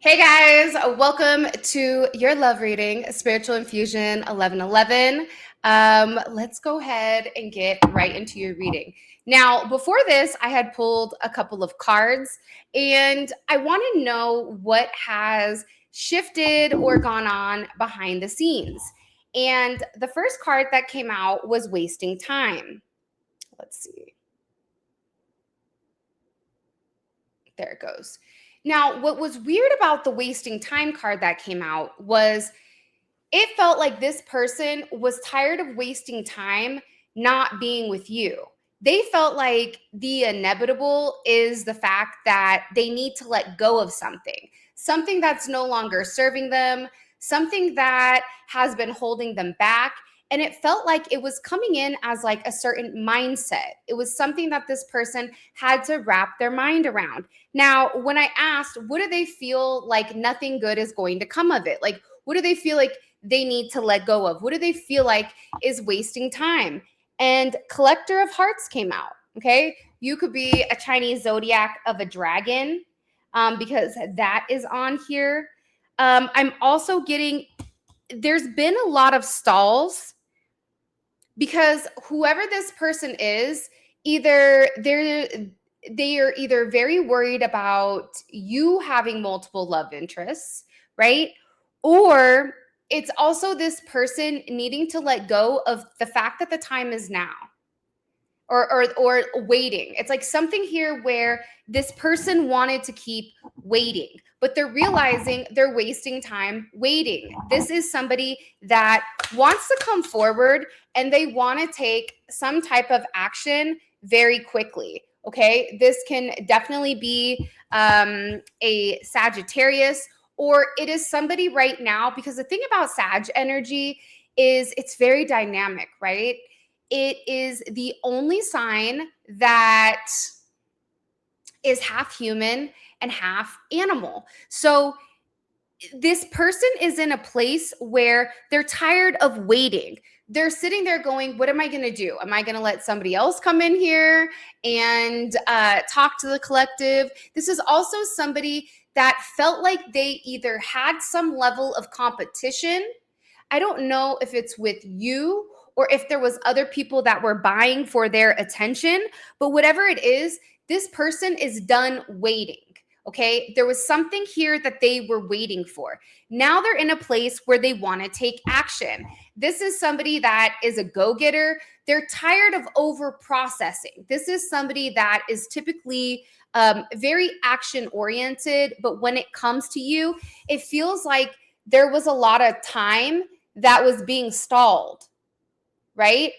Hey guys, welcome to your love reading, Spiritual Infusion 1111. Let's go ahead and get right into your reading. Now, before this, I had pulled a couple of cards and I want to know what has shifted or gone on behind the scenes. And the first card that came out was wasting time. Let's see. There it goes. Now, what was weird about the wasting time card that came out was it felt like this person was tired of wasting time not being with you. They felt like the inevitable is the fact that they need to let go of something that's no longer serving them, something that has been holding them back. And it felt like it was coming in as like a certain mindset. It was something that this person had to wrap their mind around. Now, when I asked, what do they feel like nothing good is going to come of it? Like, what do they feel like they need to let go of? What do they feel like is wasting time? And Collector of Hearts came out. Okay. You could be a Chinese zodiac of a dragon because that is on here. I'm also getting, there's been a lot of stalls because whoever this person is, either they are either very worried about you having multiple love interests, right? Or it's also this person needing to let go of the fact that the time is now. Or waiting. It's like something here where this person wanted to keep waiting, but they're realizing they're wasting time waiting. This is somebody that wants to come forward and they want to take some type of action very quickly. Okay, this can definitely be a Sagittarius, or it is somebody right now, because the thing about Sag energy is it's very dynamic, right? It is the only sign that is half human and half animal. So this person is in a place where they're tired of waiting. They're sitting there going, what am I going to do? Am I going to let somebody else come in here and talk to the collective? This is also somebody that felt like they either had some level of competition. I don't know if it's with you or if there was other people that were buying for their attention, but whatever it is, this person is done waiting. Okay, there was something here that they were waiting for. Now they're in a place where they want to take action. This is somebody that is a go-getter. They're tired of over processing. This is somebody that is typically very action oriented, but when it comes to you, it feels like there was a lot of time that was being stalled, right?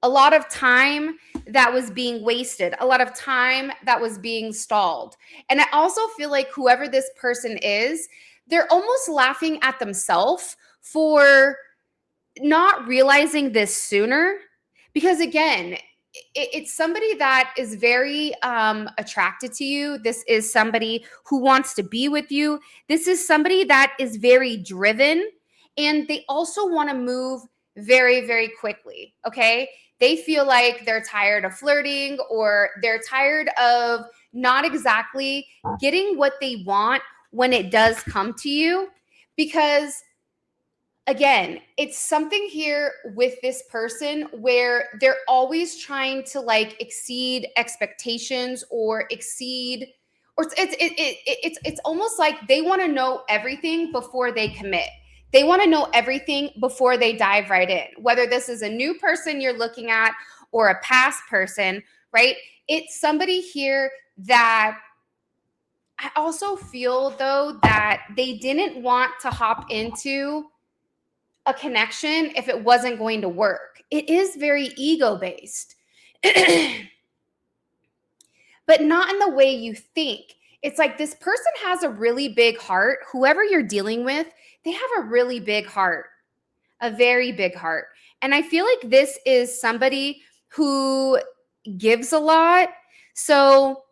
A lot of time that was being wasted, a lot of time that was being stalled. And I also feel like whoever this person is, they're almost laughing at themselves for not realizing this sooner. Because again, it's somebody that is very attracted to you. This is somebody who wants to be with you. This is somebody that is very driven, and they also want to move very, very quickly. Okay. They feel like they're tired of flirting, or they're tired of not exactly getting what they want when it does come to you. Because again, it's something here with this person where they're always trying to like exceed expectations or exceed, or it's almost like they want to know everything before they commit. They want to know everything before they dive right in. Whether this is a new person you're looking at or a past person, right? It's somebody here that I also feel though that they didn't want to hop into a connection if it wasn't going to work. It is very ego based, but not in the way you think. It's like this person has a really big heart. Whoever you're dealing with, they have a really big heart, a very big heart. And I feel like this is somebody who gives a lot. So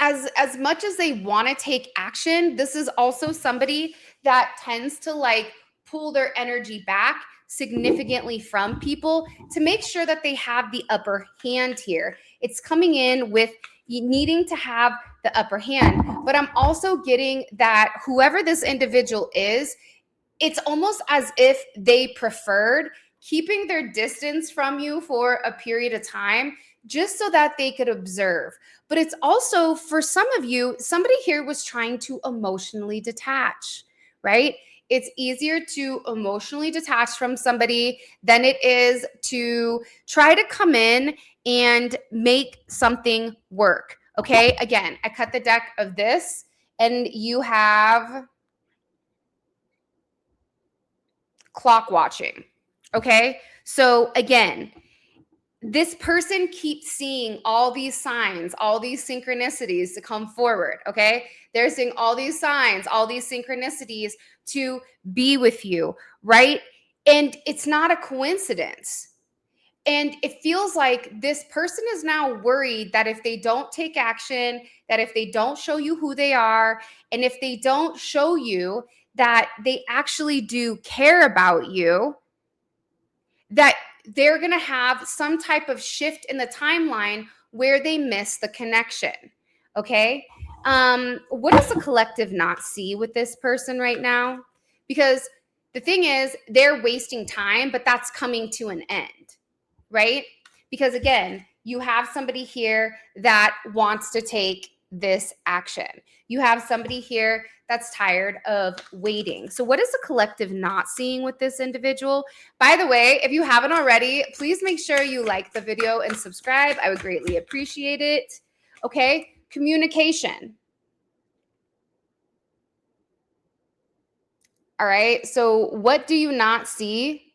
as much as they want to take action, this is also somebody that tends to like pull their energy back significantly from people to make sure that they have the upper hand here. It's coming in with you needing to have the the upper hand. But I'm also getting that whoever this individual is, it's almost as if they preferred keeping their distance from you for a period of time just so that they could observe. But it's also, for some of you, somebody here was trying to emotionally detach, right? It's easier to emotionally detach from somebody than it is to try to come in and make something work. Okay, again, I cut the deck of this, and you have clock watching. Okay, so again, this person keeps seeing all these signs, all these synchronicities to come forward. Okay, they're seeing all these signs, all these synchronicities to be with you, right? And it's not a coincidence. And it feels like this person is now worried that if they don't take action, that if they don't show you who they are, and if they don't show you that they actually do care about you, that they're going to have some type of shift in the timeline where they miss the connection. Okay. What does the collective not see with this person right now? Because the thing is, they're wasting time, but that's coming to an end, right? Because again, you have somebody here that wants to take this action. You have somebody here that's tired of waiting. So what is the collective not seeing with this individual? By the way, if you haven't already, please make sure you like the video and subscribe. I would greatly appreciate it. Okay, communication. All right, so what do you not see?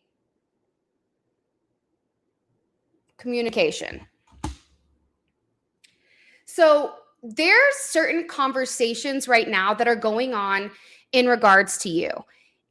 Communication. So there's certain conversations right now that are going on in regards to you.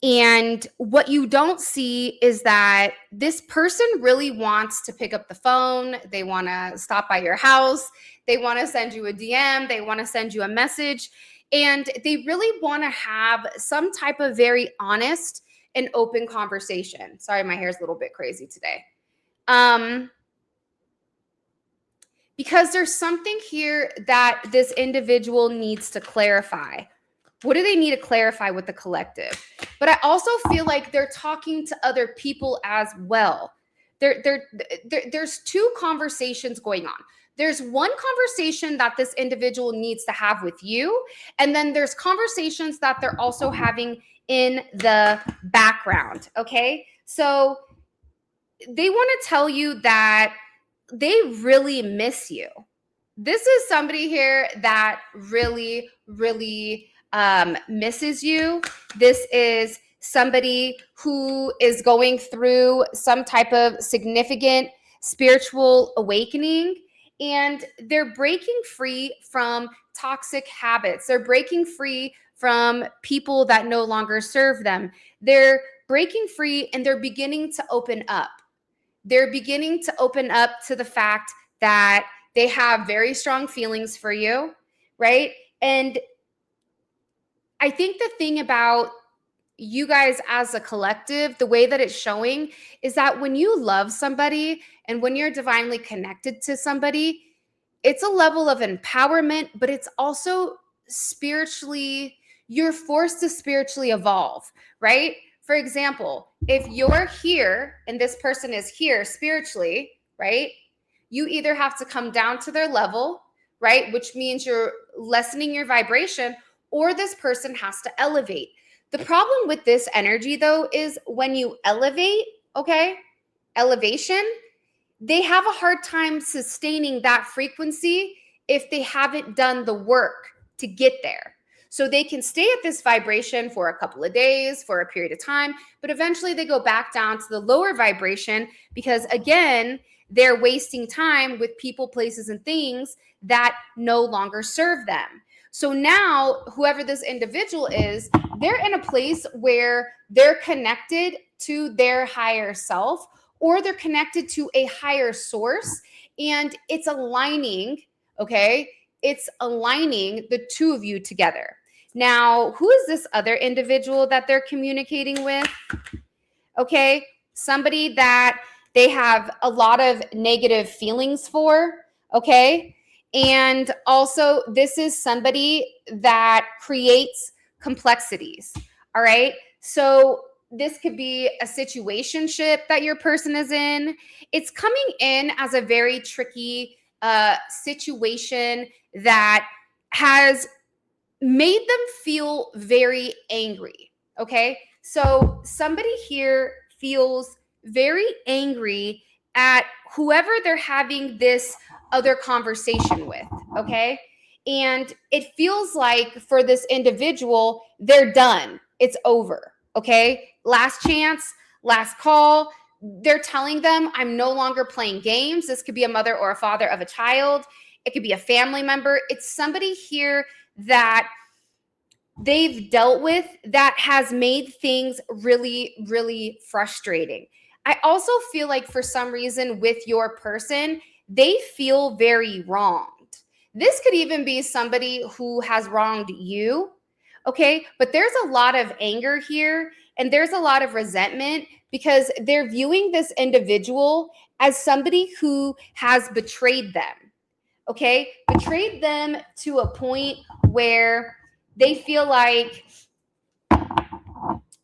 And what you don't see is that this person really wants to pick up the phone. They want to stop by your house. They want to send you a DM. They want to send you a message. And they really want to have some type of very honest and open conversation. Sorry, my hair's a little bit crazy today. Because there's something here that this individual needs to clarify. What do they need to clarify with the collective? But I also feel like they're talking to other people as well. There's two conversations going on. There's one conversation that this individual needs to have with you, and then there's conversations that they're also having in the background, okay? So they want to tell you that they really miss you. This is somebody here that really, really misses you. This is somebody who is going through some type of significant spiritual awakening, and they're breaking free from toxic habits. They're breaking free from people that no longer serve them. They're breaking free, and they're beginning to open up. They're beginning to open up to the fact that they have very strong feelings for you, right? And I think the thing about you guys as a collective, the way that it's showing is that when you love somebody and when you're divinely connected to somebody, it's a level of empowerment, but it's also spiritually, you're forced to spiritually evolve, right? For example, if you're here and this person is here spiritually, right? You either have to come down to their level, right? Which means you're lessening your vibration, or this person has to elevate. The problem with this energy, though, is when you elevate, okay, elevation, they have a hard time sustaining that frequency if they haven't done the work to get there. So they can stay at this vibration for a couple of days, for a period of time, but eventually they go back down to the lower vibration because, again, they're wasting time with people, places, and things that no longer serve them. So now, whoever this individual is, they're in a place where they're connected to their higher self, or they're connected to a higher source, and it's aligning, okay? It's aligning the two of you together. Now, who is this other individual that they're communicating with? Okay, somebody that they have a lot of negative feelings for, okay? And also, this is somebody that creates complexities. All right. So this could be a situationship that your person is in. It's coming in as a very tricky situation that has made them feel very angry. Okay. So somebody here feels very angry at whoever they're having this other conversation with. Okay. And it feels like for this individual, they're done. It's over. Okay. Last chance, last call. They're telling them, I'm no longer playing games. This could be a mother or a father of a child. It could be a family member. It's somebody here that they've dealt with that has made things really, really frustrating. I also feel like for some reason with your person, they feel very wronged. This could even be somebody who has wronged you, okay? But there's a lot of anger here and there's a lot of resentment because they're viewing this individual as somebody who has betrayed them, okay? Betrayed them to a point where they feel like,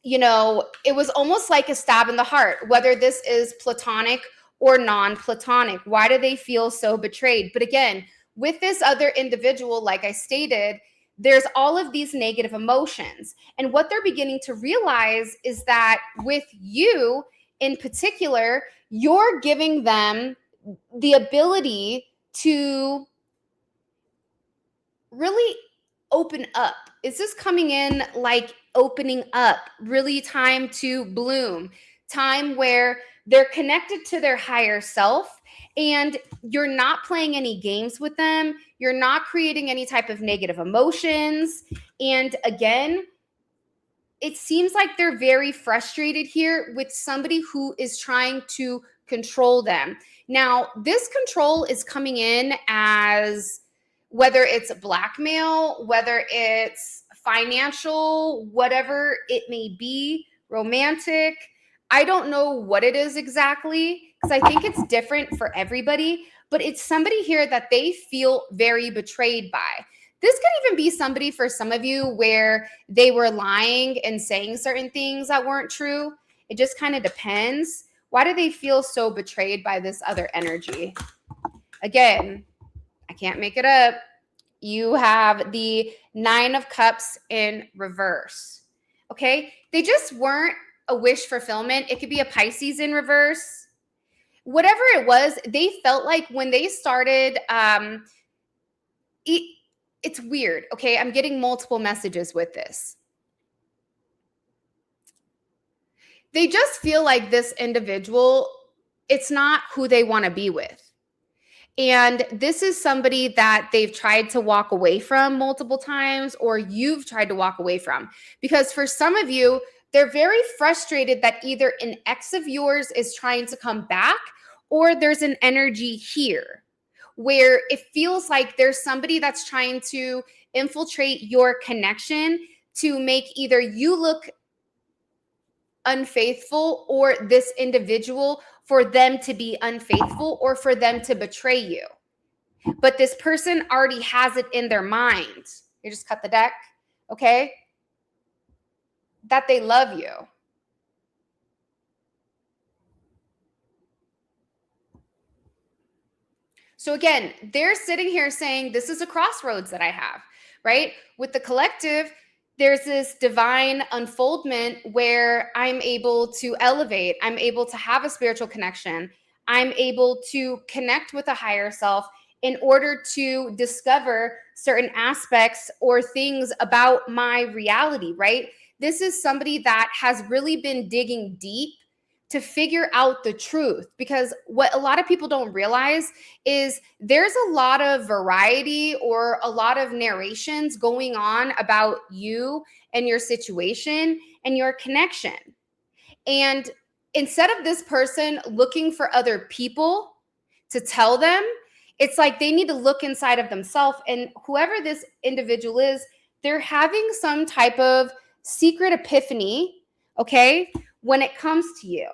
you know, it was almost like a stab in the heart, whether this is platonic or non-platonic. Why do they feel so betrayed? But again, with this other individual, like I stated, there's all of these negative emotions. And what they're beginning to realize is that with you in particular, you're giving them the ability to really open up. Is this coming in like opening up, really time to bloom, time where they're connected to their higher self and you're not playing any games with them. You're not creating any type of negative emotions. And again, it seems like they're very frustrated here with somebody who is trying to control them. Now, this control is coming in as whether it's blackmail, whether it's financial, whatever it may be, romantic. I don't know what it is exactly because I think it's different for everybody, but it's somebody here that they feel very betrayed by. This could even be somebody for some of you where they were lying and saying certain things that weren't true. It just kind of depends. Why do they feel so betrayed by this other energy? Again, I can't make it up. You have the 9 of Cups in reverse. Okay? They just weren't a wish fulfillment. It could be a Pisces in reverse. Whatever it was, they felt like when they started, it's weird. Okay? I'm getting multiple messages with this. They just feel like this individual, it's not who they want to be with. And this is somebody that they've tried to walk away from multiple times, or you've tried to walk away from. Because for some of you, they're very frustrated that either an ex of yours is trying to come back, or there's an energy here where it feels like there's somebody that's trying to infiltrate your connection to make either you look unfaithful or this individual for them to be unfaithful or for them to betray you. But this person already has it in their mind. You just cut the deck, okay? That they love you. So again, they're sitting here saying, this is a crossroads that I have, right? With the collective, there's this divine unfoldment where I'm able to elevate. I'm able to have a spiritual connection. I'm able to connect with a higher self in order to discover certain aspects or things about my reality, right? This is somebody that has really been digging deep to figure out the truth, because what a lot of people don't realize is there's a lot of variety or a lot of narrations going on about you and your situation and your connection. And instead of this person looking for other people to tell them, it's like they need to look inside of themselves. And whoever this individual is, they're having some type of secret epiphany, okay, when it comes to you.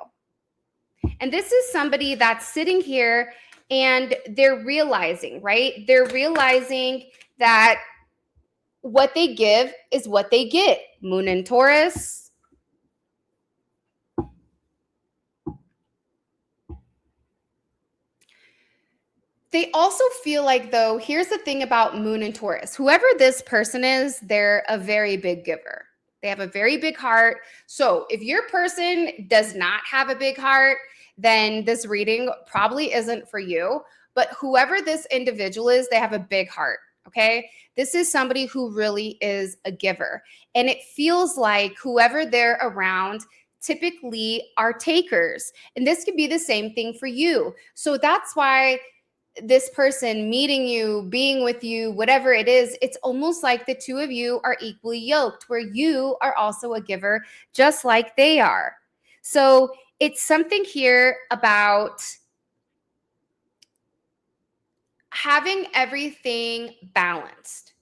And this is somebody that's sitting here And they're realizing, right? They're realizing that what they give is what they get. Moon in Taurus. They also feel like, though, here's the thing about Moon and Taurus. Whoever this person is, they're a very big giver. They have a very big heart. So if your person does not have a big heart, then this reading probably isn't for you. But whoever this individual is, they have a big heart. Okay. This is somebody who really is a giver. And it feels like whoever they're around typically are takers. And this could be the same thing for you. So that's why this person meeting you, being with you, whatever it is, it's almost like the two of you are equally yoked, where you are also a giver, just like they are. So it's something here about having everything balanced.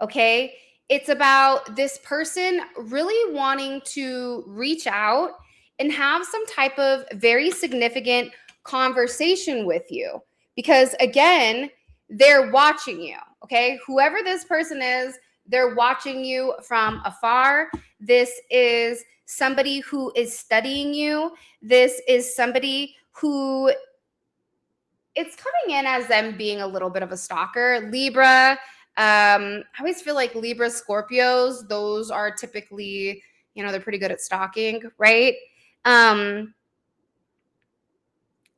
Okay. It's about this person really wanting to reach out and have some type of very significant conversation with you. Because again, they're watching you. Okay. Whoever this person is, they're watching you from afar. This is somebody who is studying you. This is somebody who, it's coming in as them being a little bit of a stalker. Libra, I always feel like Libra, Scorpios, those are typically, they're pretty good at stalking, right?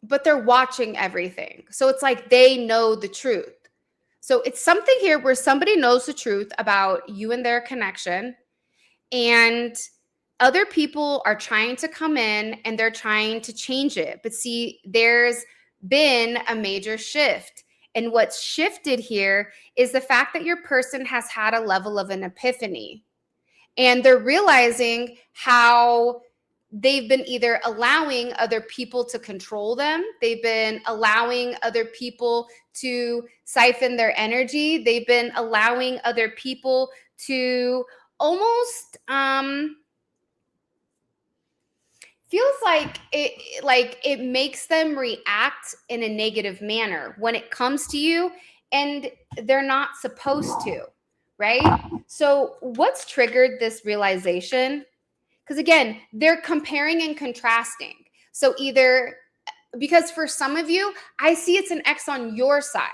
But they're watching everything. So it's like they know the truth. So it's something here where somebody knows the truth about you and their connection, and other people are trying to come in and they're trying to change it. But see, there's been a major shift. And what's shifted here is the fact that your person has had a level of an epiphany. And they're realizing how they've been either allowing other people to control them, they've been allowing other people to siphon their energy, they've been allowing other people to almost feels like it makes them react in a negative manner when it comes to you, and they're not supposed to, right? So what's triggered this realization? Because again, they're comparing and contrasting. So either, because for some of you, I see it's an X on your side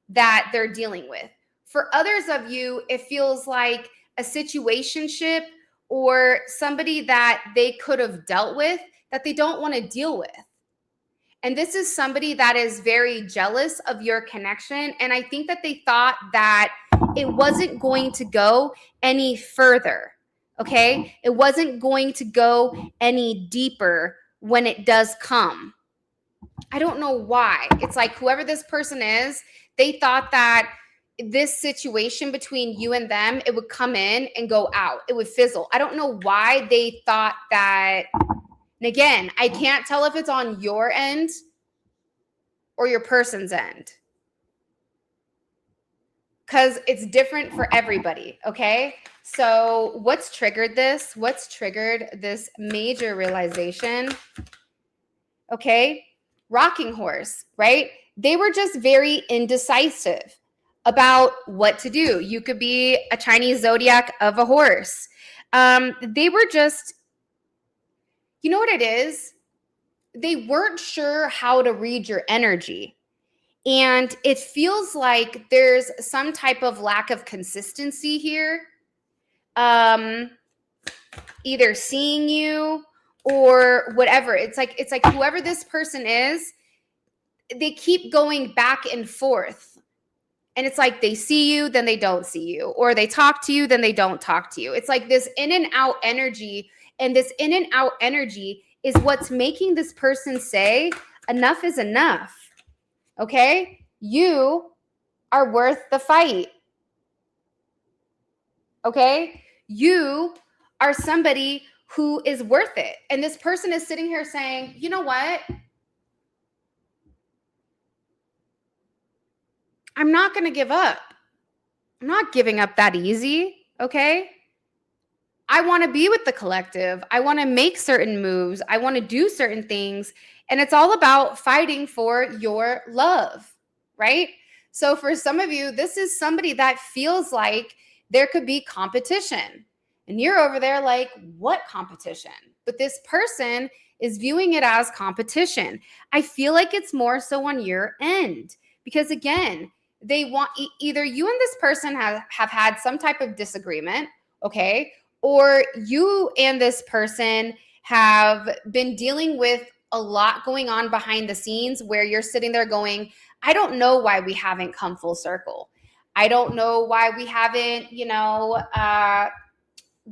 that they're dealing with. For others of you, it feels like a situationship or somebody that they could have dealt with that they don't want to deal with. And this is somebody that is very jealous of your connection. And I think that they thought that it wasn't going to go any further. Okay. It wasn't going to go any deeper when it does come. I don't know why. It's like whoever this person is, they thought that this situation between you and them, it would come in and go out. It would fizzle. I don't know why they thought that. And again, I can't tell if it's on your end or your person's end, because it's different for everybody. Okay. So what's triggered this? What's triggered this major realization? Okay. Rocking horse, right? They were just very indecisive about what to do. You could be a Chinese zodiac of a horse. They were just, you know what it is? They weren't sure how to read your energy. And it feels like there's some type of lack of consistency here. Either seeing you or whatever. It's like whoever this person is, they keep going back and forth. And it's like they see you, then they don't see you. Or they talk to you, then they don't talk to you. It's like this in and out energy. And this in and out energy is what's making this person say, enough is enough. Okay? You are worth the fight. Okay? You are somebody who is worth it. And this person is sitting here saying, you know what? I'm not going to give up. I'm not giving up that easy. Okay? I want to be with the collective. I want to make certain moves. I want to do certain things. And it's all about fighting for your love, right? So for some of you, this is somebody that feels like there could be competition. And you're over there like, what competition? But this person is viewing it as competition. I feel like it's more so on your end because, again, they want either you and this person have had some type of disagreement, okay? Or you and this person have been dealing with a lot going on behind the scenes where you're sitting there going, I don't know why we haven't come full circle. I don't know why we haven't,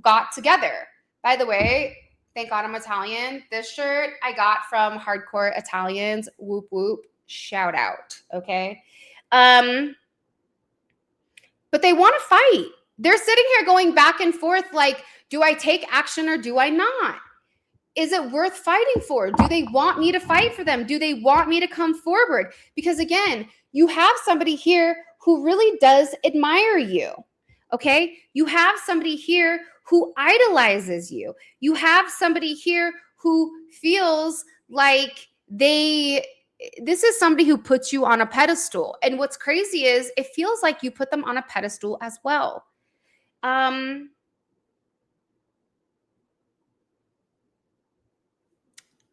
got together. By the way, thank God I'm Italian. This shirt I got from Hardcore Italians. Whoop, whoop. Shout out. Okay. But they want to fight. They're sitting here going back and forth like, do I take action or do I not? Is it worth fighting for? Do they want me to fight for them? Do they want me to come forward? Because again, you have somebody here who really does admire you. Okay? You have somebody here who idolizes you. You have somebody here who feels like this is somebody who puts you on a pedestal. And what's crazy is it feels like you put them on a pedestal as well.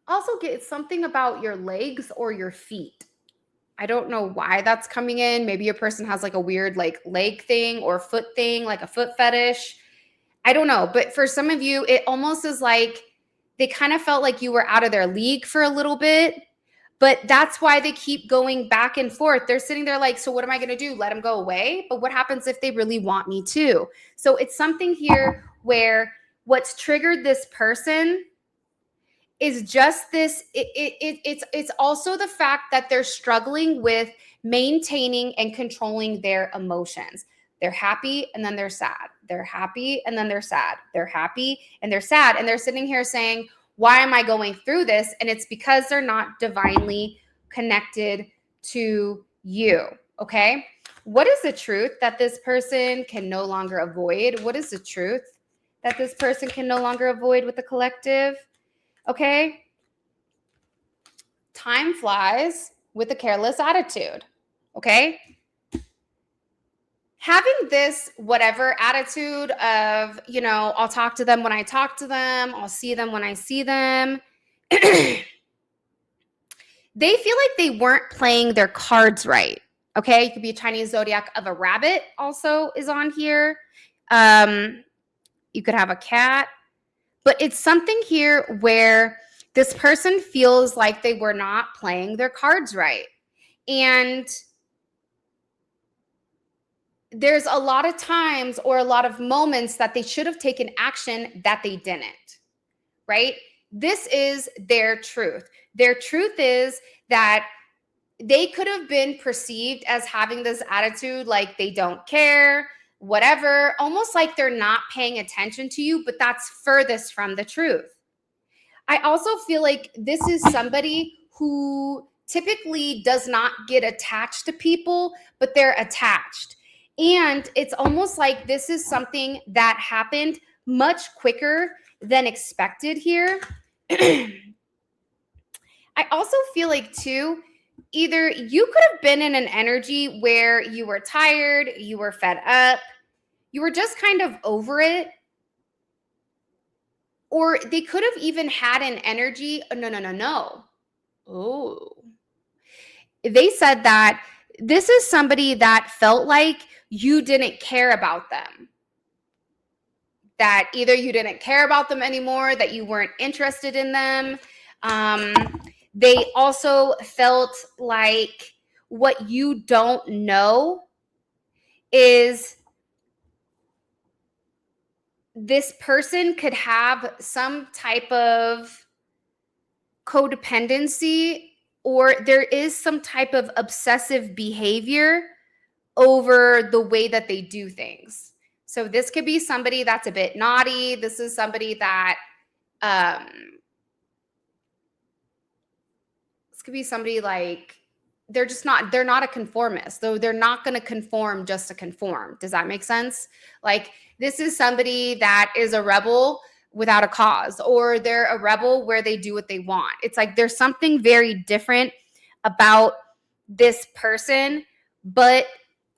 Also get something about your legs or your feet. I don't know why that's coming in. Maybe a person has like a weird like leg thing or foot thing, like a foot fetish. I don't know. But for some of you, it almost is like they kind of felt like you were out of their league for a little bit. But that's why they keep going back and forth. They're sitting there like, so what am I going to do? Let them go away? But what happens if they really want me to? So it's something here where what's triggered this person is just this. It's also the fact that they're struggling with maintaining and controlling their emotions. They're happy and then they're sad. They're happy and then they're sad. They're happy and they're sad. And they're sitting here saying, why am I going through this? And it's because they're not divinely connected to you. Okay. What is the truth that this person can no longer avoid? What is the truth that this person can no longer avoid with the collective? Okay. Time flies with a careless attitude. Okay. Having this whatever attitude of, I'll talk to them when I talk to them, I'll see them when I see them. They feel like they weren't playing their cards right. Okay. It could be a Chinese zodiac of a rabbit also is on here. You could have a cat, but it's something here where this person feels like they were not playing their cards right. And there's a lot of times or a lot of moments that they should have taken action that they didn't, right? This is their truth. Their truth is that they could have been perceived as having this attitude like they don't care, whatever, almost like they're not paying attention to you, but that's furthest from the truth. I also feel like this is somebody who typically does not get attached to people, but they're attached. And it's almost like this is something that happened much quicker than expected here. I also feel like, too, either you could have been in an energy where you were tired, you were fed up, you were just kind of over it. Or they could have even had an energy. No. Oh. They said that this is somebody that felt like you didn't care about them. That either you didn't care about them anymore, that you weren't interested in them. They also felt like what you don't know is this person could have some type of codependency, or there is some type of obsessive behavior over the way that they do things. So this could be somebody that's a bit naughty. This is somebody that this could be somebody like they're not a conformist. Though they're not going to conform just to conform. Does that make sense? Like, this is somebody that is a rebel without a cause, or they're a rebel where they do what they want. It's like there's something very different about this person, but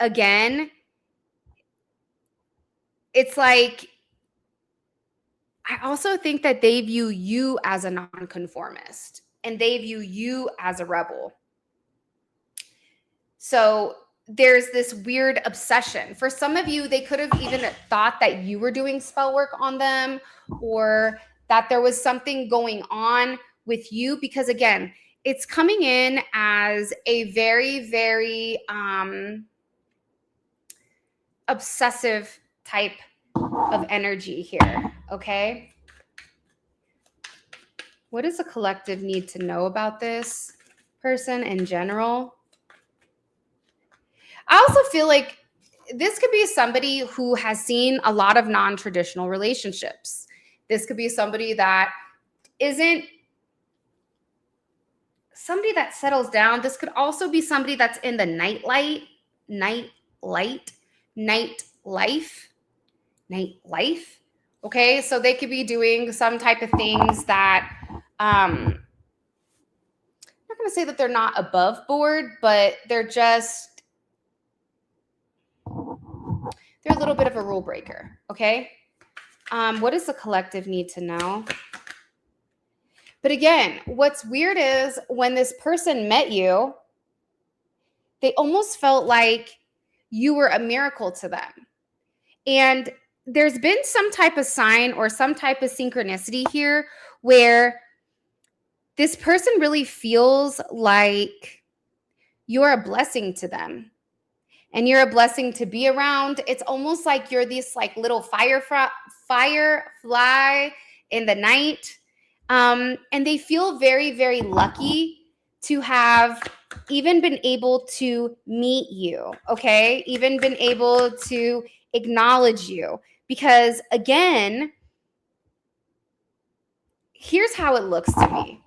again, it's like, I also think that they view you as a nonconformist and they view you as a rebel. So there's this weird obsession. For some of you, they could have even thought that you were doing spell work on them, or that there was something going on with you, because again, it's coming in as a very, very obsessive type of energy here, okay? What does the collective need to know about this person in general? I also feel like this could be somebody who has seen a lot of non-traditional relationships. This could be somebody that isn't somebody that settles down. This could also be somebody that's in the night life. Okay, so they could be doing some type of things that I'm not going to say that they're not above board, but they're a little bit of a rule breaker. Okay, what does the collective need to know? But again, what's weird is when this person met you, they almost felt like you were a miracle to them. And there's been some type of sign or some type of synchronicity here where this person really feels like you're a blessing to them and you're a blessing to be around. It's almost like you're this like little firefly in the night. And they feel very, very lucky to have even been able to meet you, okay? Even been able to acknowledge you. Because again, here's how it looks to me.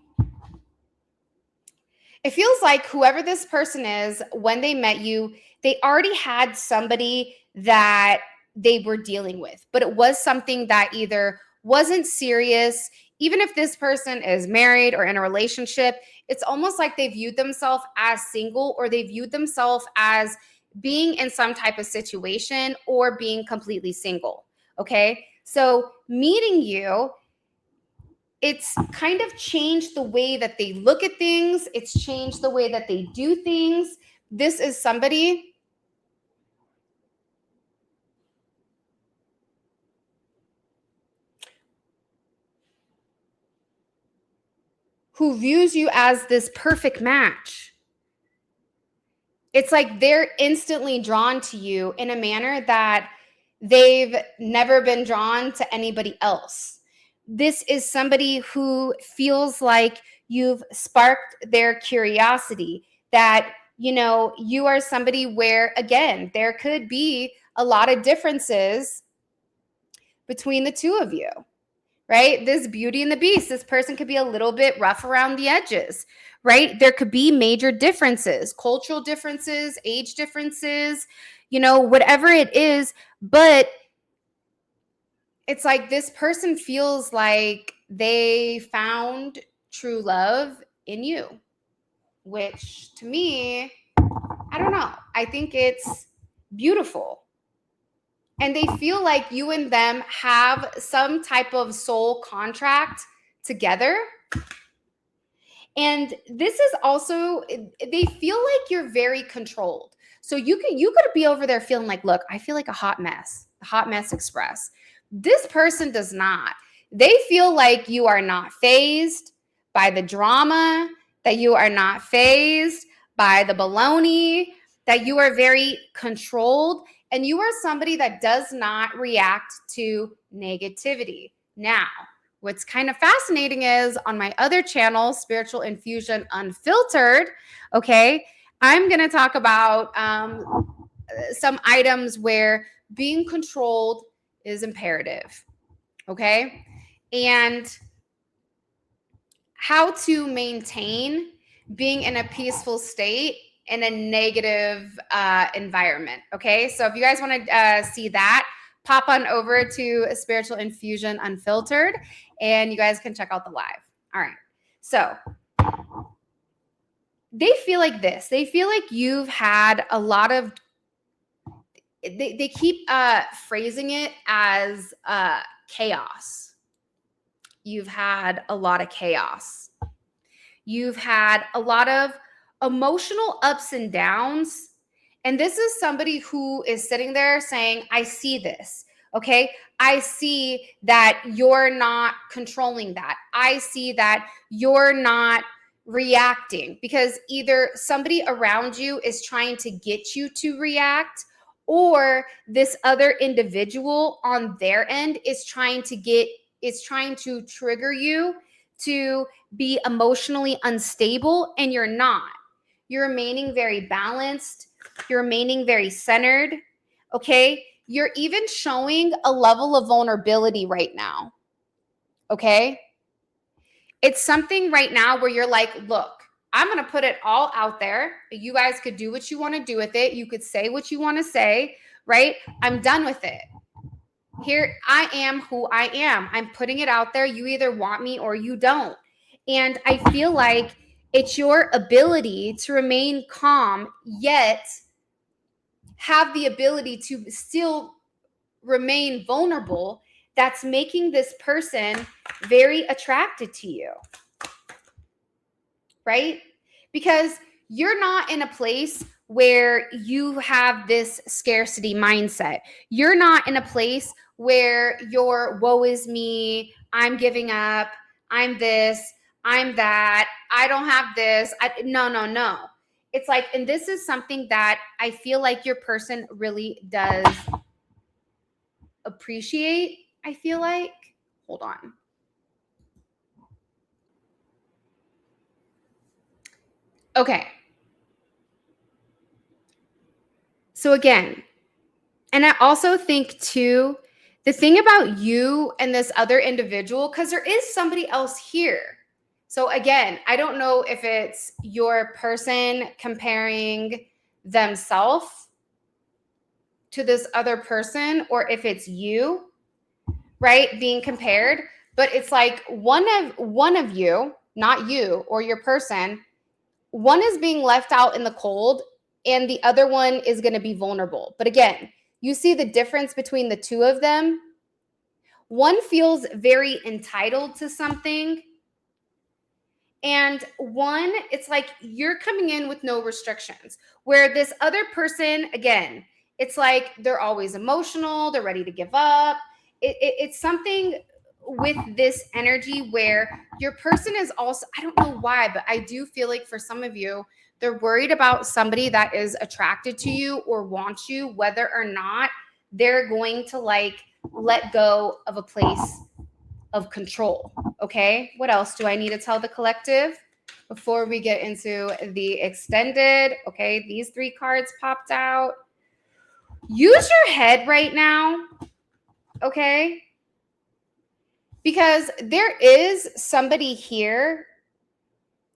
It feels like whoever this person is, when they met you, they already had somebody that they were dealing with, but it was something that either wasn't serious. Even if this person is married or in a relationship, it's almost like they viewed themselves as single, or they viewed themselves as being in some type of situation or being completely single. Okay. So meeting you, it's kind of changed the way that they look at things. It's changed the way that they do things. This is somebody who views you as this perfect match. It's like they're instantly drawn to you in a manner that they've never been drawn to anybody else. This is somebody who feels like you've sparked their curiosity, that, you know, you are somebody where, again, there could be a lot of differences between the two of you, right? This Beauty and the Beast, this person could be a little bit rough around the edges, right? There could be major differences, cultural differences, age differences, you know, whatever it is. But it's like this person feels like they found true love in you, which to me, I don't know. I think it's beautiful. And they feel like you and them have some type of soul contract together. And this is also, they feel like you're very controlled. So you could be over there feeling like, look, I feel like a hot mess, the hot mess express. This person does not. They feel like you are not fazed by the drama, that you are not fazed by the baloney, that you are very controlled, and you are somebody that does not react to negativity. Now, what's kind of fascinating is on my other channel, Spiritual Infusion Unfiltered, okay, I'm going to talk about some items where being controlled is imperative, okay, and how to maintain being in a peaceful state in a negative environment. Okay, so if you guys want to see that, pop on over to Spiritual Infusion Unfiltered, and you guys can check out the live. All right, so they feel like this. They feel like you've had a lot of, they keep phrasing it as chaos. You've had a lot of chaos. You've had a lot of emotional ups and downs. And this is somebody who is sitting there saying, I see this. Okay. I see that you're not controlling that. I see that you're not reacting, because either somebody around you is trying to get you to react, or this other individual on their end is trying to trigger you to be emotionally unstable, and you're not. You're remaining very balanced. You're remaining very centered. Okay. You're even showing a level of vulnerability right now. Okay. It's something right now where you're like, look, I'm going to put it all out there. You guys could do what you want to do with it. You could say what you want to say, right? I'm done with it. Here, I am who I am. I'm putting it out there. You either want me or you don't. And I feel like it's your ability to remain calm, yet have the ability to still remain vulnerable, that's making this person very attracted to you, right? Because you're not in a place where you have this scarcity mindset. You're not in a place where you're, woe is me, I'm giving up, I'm this, I'm that, I don't have this. No. It's like, and this is something that I feel like your person really does appreciate, I feel like. Hold on. Okay. So again, and I also think too, the thing about you and this other individual, because there is somebody else here. So again, I don't know if it's your person comparing themselves to this other person, or if it's you, right, being compared. But it's like one of you, not you or your person, one is being left out in the cold and the other one is going to be vulnerable. But again, you see the difference between the two of them. One feels very entitled to something, and one, it's like you're coming in with no restrictions. Where this other person, again, it's like they're always emotional, they're ready to give up. It's something with this energy where your person is also, I don't know why, but I do feel like for some of you, they're worried about somebody that is attracted to you or wants you, whether or not they're going to like let go of a place of control. Okay. What else do I need to tell the collective before we get into the extended? Okay. These 3 cards popped out. Use your head right now. Okay. Because there is somebody here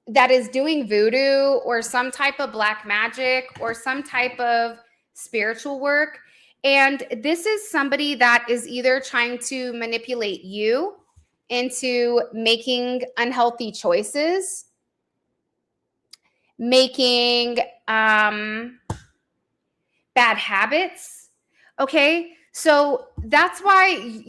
that is doing voodoo or some type of black magic or some type of spiritual work. And this is somebody that is either trying to manipulate you into making unhealthy choices, making bad habits. Okay. So that's why,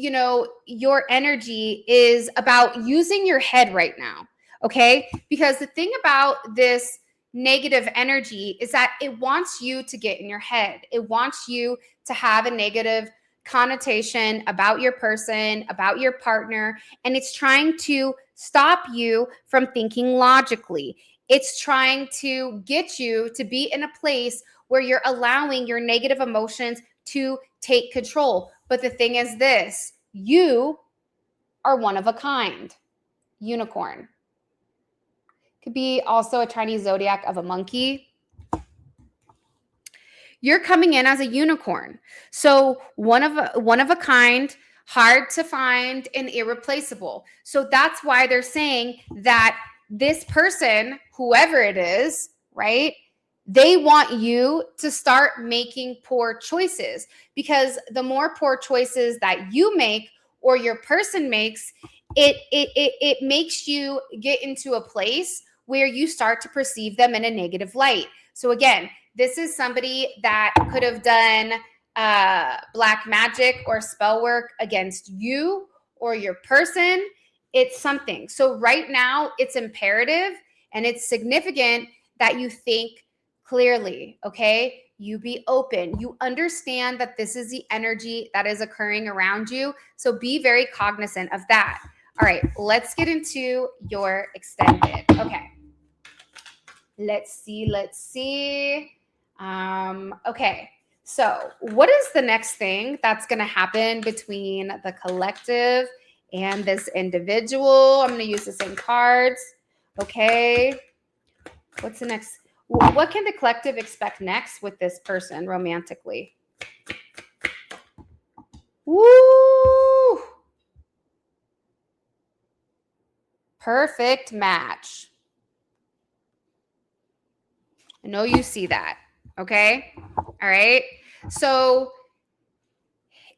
your energy is about using your head right now. Okay. Because the thing about this negative energy is that it wants you to get in your head. It wants you to have a negative connotation about your person, about your partner, and it's trying to stop you from thinking logically. It's trying to get you to be in a place where you're allowing your negative emotions to take control. But the thing is this, you are one of a kind. Unicorn. Could be also a Chinese zodiac of a monkey. You're coming in as a unicorn. So one of a kind, hard to find, and irreplaceable. So that's why they're saying that this person, whoever it is, right, They want you to start making poor choices, because the more poor choices that you make or your person makes, it makes you get into a place where you start to perceive them in a negative light. So again, this is somebody that could have done black magic or spell work against you or your person. It's something. So right now, it's imperative and it's significant that you think clearly, okay? You be open. You understand that this is the energy that is occurring around you. So be very cognizant of that. All right, let's get into your extended. Okay. Let's see. Okay. So, what is the next thing that's going to happen between the collective and this individual? I'm going to use the same cards. Okay. What's the next? What can the collective expect next with this person romantically? Woo! Perfect match. I know you see that. Okay. All right. So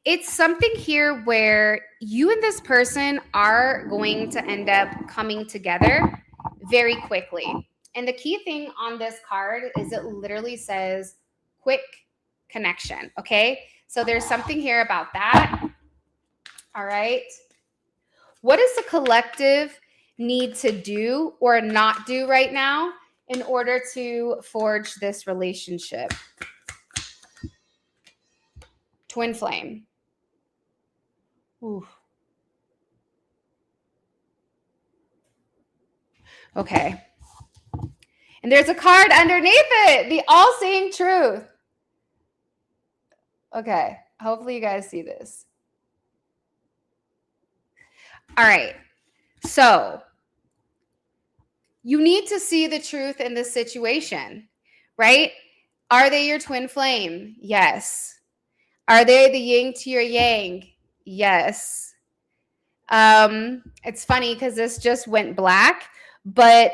it's something here where you and this person are going to end up coming together very quickly. And the key thing on this card is it literally says quick connection. Okay. So there's something here about that. All right. What does the collective need to do or not do right now in order to forge this relationship? Twin flame. Ooh. Okay. And there's a card underneath it, the all-seeing truth. Okay. Hopefully you guys see this. All right. So you need to see the truth in this situation, right? Are they your twin flame? Yes. Are they the yin to your yang? Yes. It's funny because this just went black, but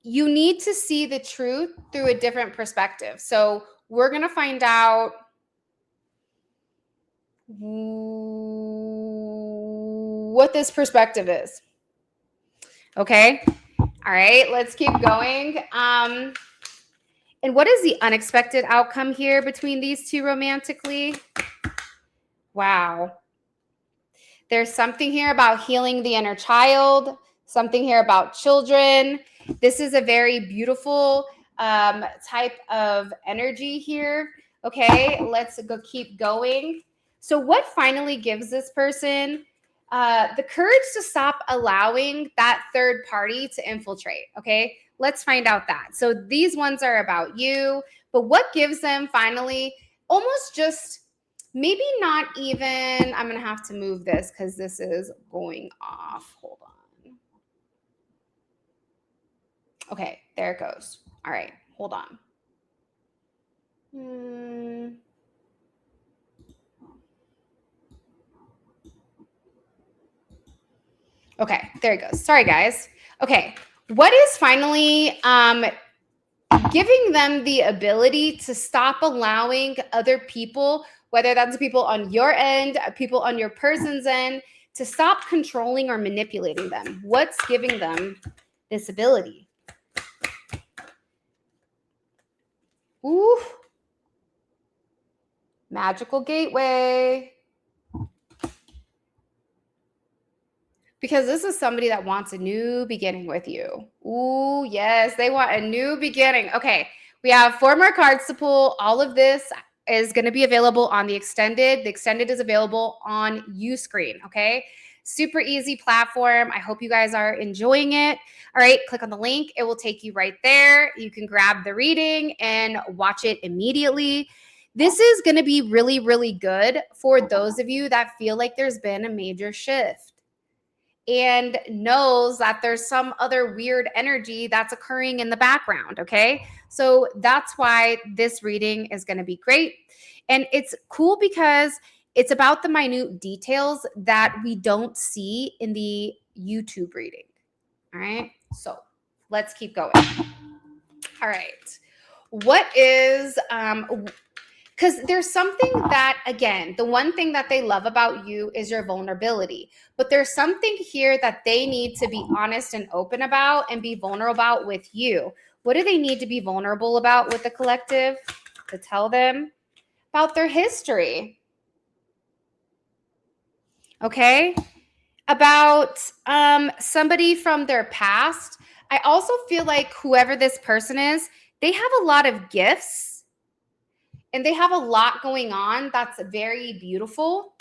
you need to see the truth through a different perspective. So we're going to find out what this perspective is. Okay. All right. Let's keep going. And what is the unexpected outcome here between these two romantically? Wow. There's something here about healing the inner child, something here about children. This is a very beautiful type of energy here. Okay, let's go keep going. So what finally gives this person the courage to stop allowing that third party to infiltrate? Okay, let's find out that. So these ones are about you, but what gives them finally almost just maybe not even, I'm going to have to move this because this is going off. Hold on. Okay, there it goes. All right, hold on. Okay, there it goes. Sorry, guys. Okay, what is finally giving them the ability to stop allowing other people, whether that's people on your end, people on your person's end, to stop controlling or manipulating them? What's giving them this ability? Ooh. Magical gateway. Because this is somebody that wants a new beginning with you. Ooh, yes, they want a new beginning. Okay, we have 4 more cards to pull. All of this is going to be available on the extended. The extended is available on Uscreen, okay? Super easy platform. I hope you guys are enjoying it. All right, click on the link. It will take you right there. You can grab the reading and watch it immediately. This is going to be really, really good for those of you that feel like there's been a major shift and knows that there's some other weird energy that's occurring in the background, okay? So that's why this reading is going to be great. And it's cool because it's about the minute details that we don't see in the YouTube reading, all right? So let's keep going. All right. What is, because there's something that, again, the one thing that they love about you is your vulnerability. But there's something here that they need to be honest and open about and be vulnerable about with you. What do they need to be vulnerable about with the collective? To tell them about their history. Okay? About somebody from their past. I also feel like whoever this person is, they have a lot of gifts and they have a lot going on that's very beautiful.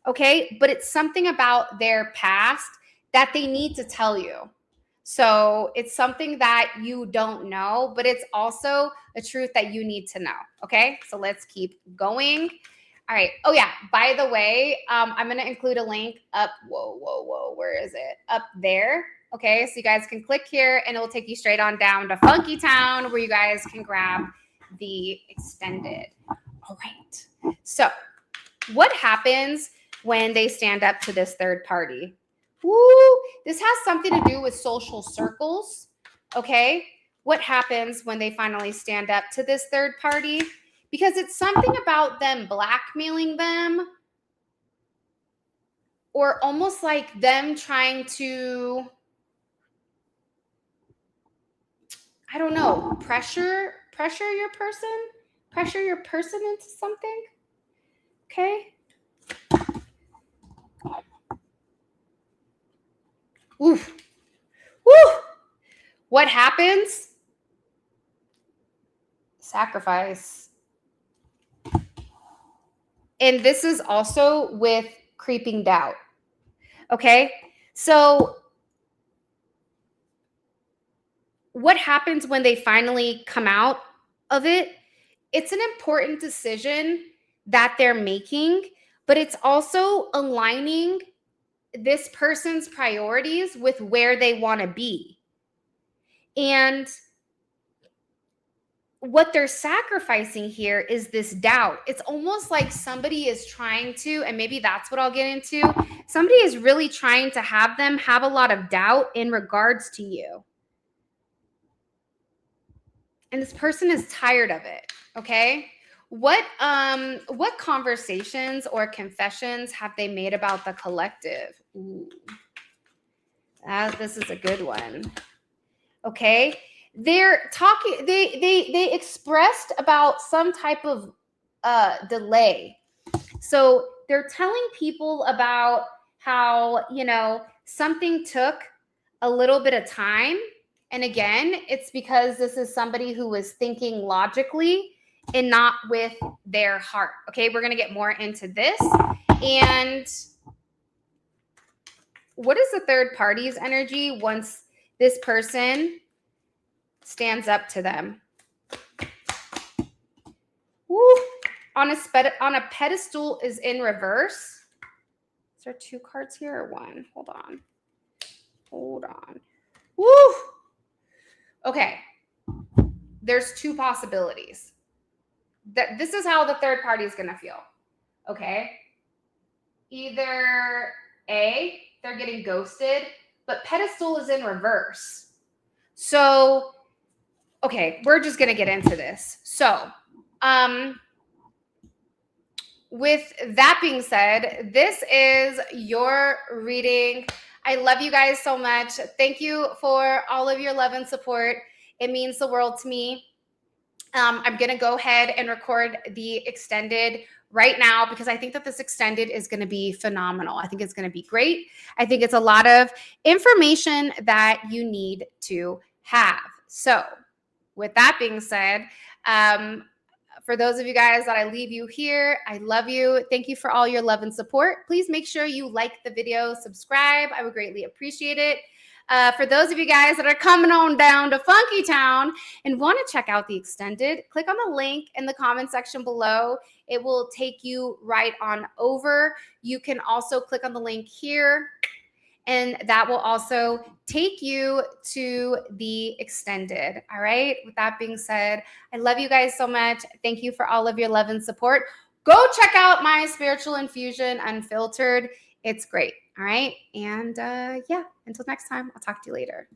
Okay? But it's something about their past that they need to tell you. So it's something that you don't know, but it's also a truth that you need to know. Okay? So let's keep going. All right. Oh, yeah. By the way, I'm going to include a link up. Whoa. Where is it? Up there. Okay. So you guys can click here and it will take you straight on down to Funky Town where you guys can grab the extended. All right. So what happens when they stand up to this third party? Woo! This has something to do with social circles. Okay. What happens when they finally stand up to this third party? Because it's something about them blackmailing them or almost like them trying to, I don't know, pressure your person into something. Okay. Oof. Woo. What happens? Sacrifice. And this is also with creeping doubt. Okay. So what happens when they finally come out of it? It's an important decision that they're making, but it's also aligning this person's priorities with where they want to be. And what they're sacrificing here is this doubt. It's almost like somebody is trying to, and maybe that's what I'll get into. Somebody is really trying to have them have a lot of doubt in regards to you. And this person is tired of it. Okay. What conversations or confessions have they made about the collective? Ooh. This is a good one. Okay. They're talking, they expressed about some type of delay. So they're telling people about how, something took a little bit of time. And again, it's because this is somebody who was thinking logically and not with their heart. Okay, we're going to get more into this. And what is the third party's energy once this person stands up to them? Woo. On a pedestal is in reverse. Is there 2 cards here or 1? Hold on. Woo. Okay. There's 2 possibilities. That this is how the third party is going to feel. Okay. Either A, they're getting ghosted, but pedestal is in reverse. So, okay, we're just going to get into this. So, with that being said, this is your reading. I love you guys so much. Thank you for all of your love and support. It means the world to me. I'm going to go ahead and record the extended right now because I think that this extended is going to be phenomenal. I think it's going to be great. I think it's a lot of information that you need to have. So with that being said, for those of you guys that I leave you here, I love you. Thank you for all your love and support. Please make sure you like the video, subscribe. I would greatly appreciate it. For those of you guys that are coming on down to Funky Town and want to check out the extended, click on the link in the comment section below. It will take you right on over. You can also click on the link here, and that will also take you to the extended. All right. With that being said, I love you guys so much. Thank you for all of your love and support. Go check out my Spiritual Infusion Unfiltered. It's great. All right. And yeah, until next time, I'll talk to you later.